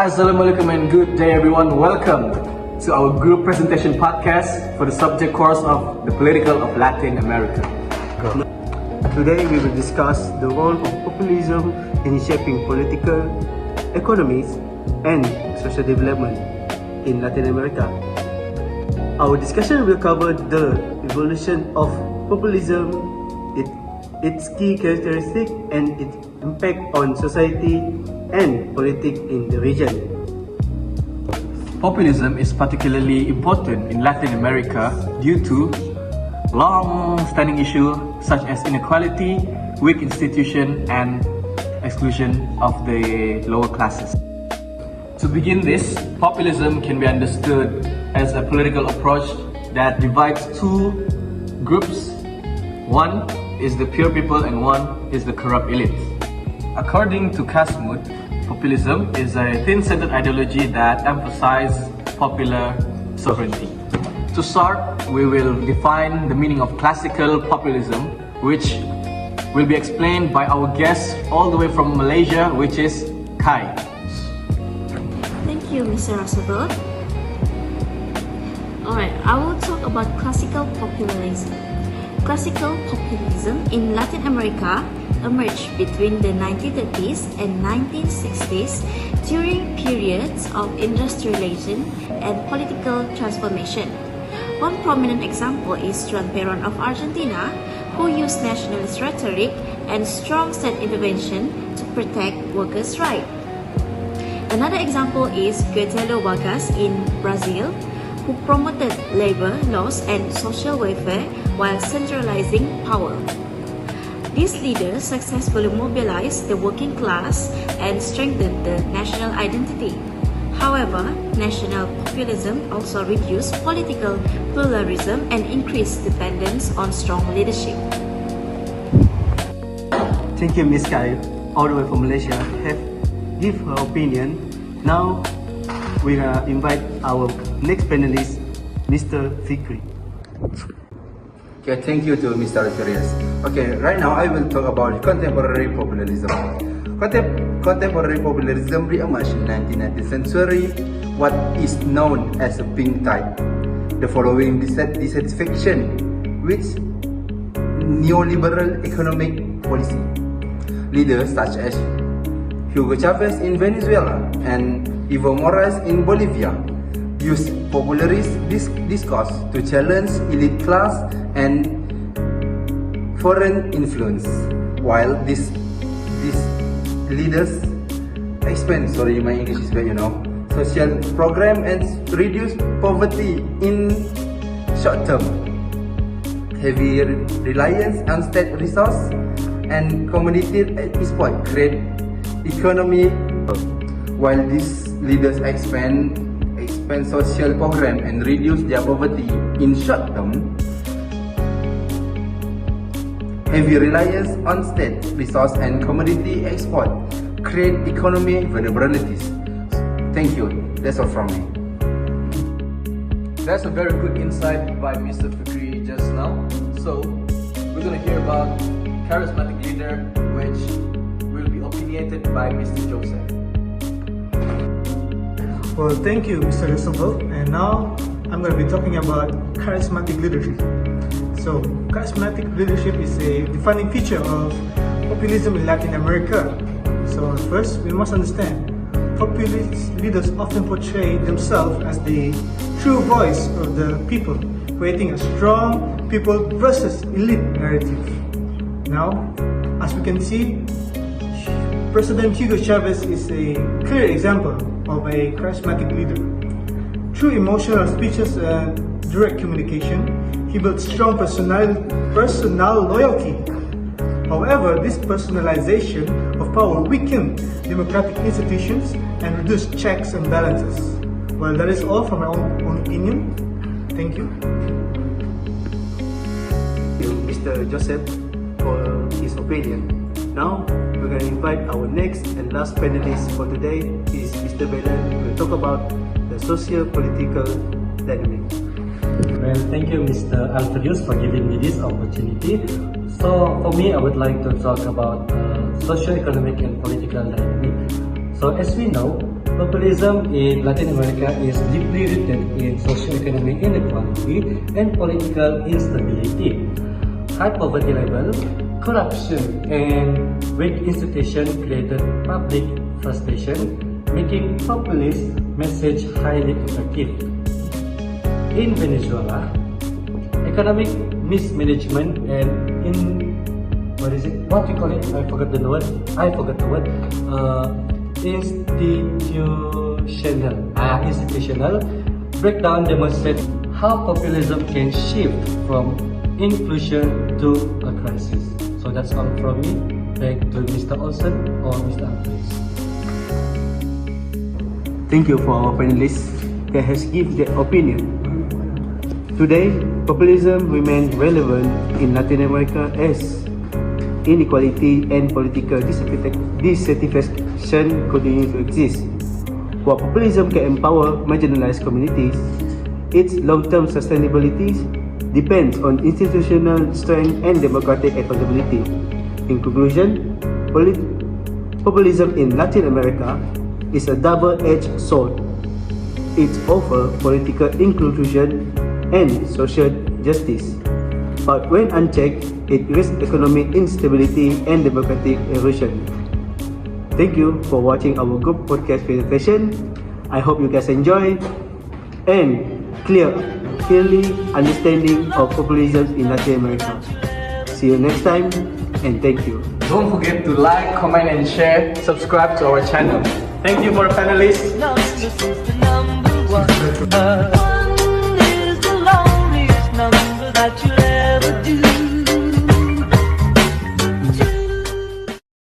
Assalamualaikum and good day everyone. Welcome to our group presentation podcast for the subject course of the political of Latin America. Today we will discuss the role of populism in shaping political, economic and social development in Latin America. Our discussion will cover the evolution of populism, its key characteristics and its impact on society and politics in the region. Populism is particularly important in Latin America due to long-standing issues such as inequality, weak institution, and exclusion of the lower classes. To begin this, populism can be understood as a political approach that divides two groups. One is the pure people and one is the corrupt elite. According to Casmut, populism is a thin-centered ideology that emphasizes popular sovereignty. To start, we will define the meaning of classical populism, which will be explained by our guest all the way from Malaysia, which is Kai. Thank you, Mr. Roosevelt. Alright, I will talk about classical populism. Classical populism in Latin America emerged between the 1930s and 1960s during periods of industrialization and political transformation. One prominent example is Juan Perón of Argentina, who used nationalist rhetoric and strong state intervention to protect workers' rights. Another example is Getúlio Vargas in Brazil, who promoted labor laws and social welfare while centralizing power. These leaders successfully mobilized the working class and strengthened the national identity. However, national populism also reduced political pluralism and increased dependence on strong leadership. Thank you, Ms. Kai, all the way from Malaysia, have give her opinion. Now, we invite our next panelist, Mr. Fikri. Okay, thank you to Mr. Furious. Okay, right now I will talk about contemporary populism. Contemporary populism re-emerged in 19th century, what is known as a pink tide. The following dissatisfaction with neoliberal economic policy. Leaders such as Hugo Chavez in Venezuela and Evo Morales in Bolivia used populist discourse to challenge elite class and foreign influence, while these leaders expand, sorry my English is bad, social program and reduce poverty in short term. Heavy reliance on state resource and community exploit create economy, while these leaders expand social program and reduce their poverty in short term. Heavy reliance on state resource and commodity export create economy vulnerabilities. Thank you. That's all from me. That's a very good insight by Mr. Fikri just now. So, we're going to hear about charismatic leader, which will be opinionated by Mr. Joseph. Well, thank you, Mr. Roosevelt. And now I'm going to be talking about charismatic leadership. So, charismatic leadership is a defining feature of populism in Latin America. So, first, we must understand populist leaders often portray themselves as the true voice of the people, creating a strong people versus elite narrative. Now, as we can see, President Hugo Chavez is a clear example of a charismatic leader. Through emotional speeches and direct communication, he built strong personal loyalty. However, this personalization of power weakened democratic institutions and reduced checks and balances. Well, that is all from my own opinion. Thank you. Thank you, Mr. Joseph, for his opinion. Now, we're going to invite our next and last panelist for today is Mr. Belen, who will talk about the socio-political dynamic. Well, thank you, Mr. Alfredius, for giving me this opportunity. So, for me, I would like to talk about socio-economic and political dynamic. So, as we know, Populism in Latin America is deeply rooted in socioeconomic inequality and political instability. High poverty level, corruption, and weak institutions created public frustration, making populist message highly effective. In Venezuela, economic mismanagement and institutional breakdown demonstrates how populism can shift from inclusion to a crisis. So that's all from me. Back to Mr. Olsen or Mr. Alvarez. Thank you for our panelists that has given their opinion. Today, populism remains relevant in Latin America as inequality and political dissatisfaction continue to exist. While populism can empower marginalized communities, its long-term sustainability depends on institutional strength and democratic accountability. In conclusion, populism in Latin America is a double-edged sword. It offers political inclusion and social justice, but when unchecked, it risks economic instability and democratic erosion. Thank you for watching our group podcast presentation. I hope you guys enjoy and clearly understanding of populism in Latin America. See you next time and thank you. Don't forget to like, comment and share. Subscribe to our channel. Thank you for the panelists.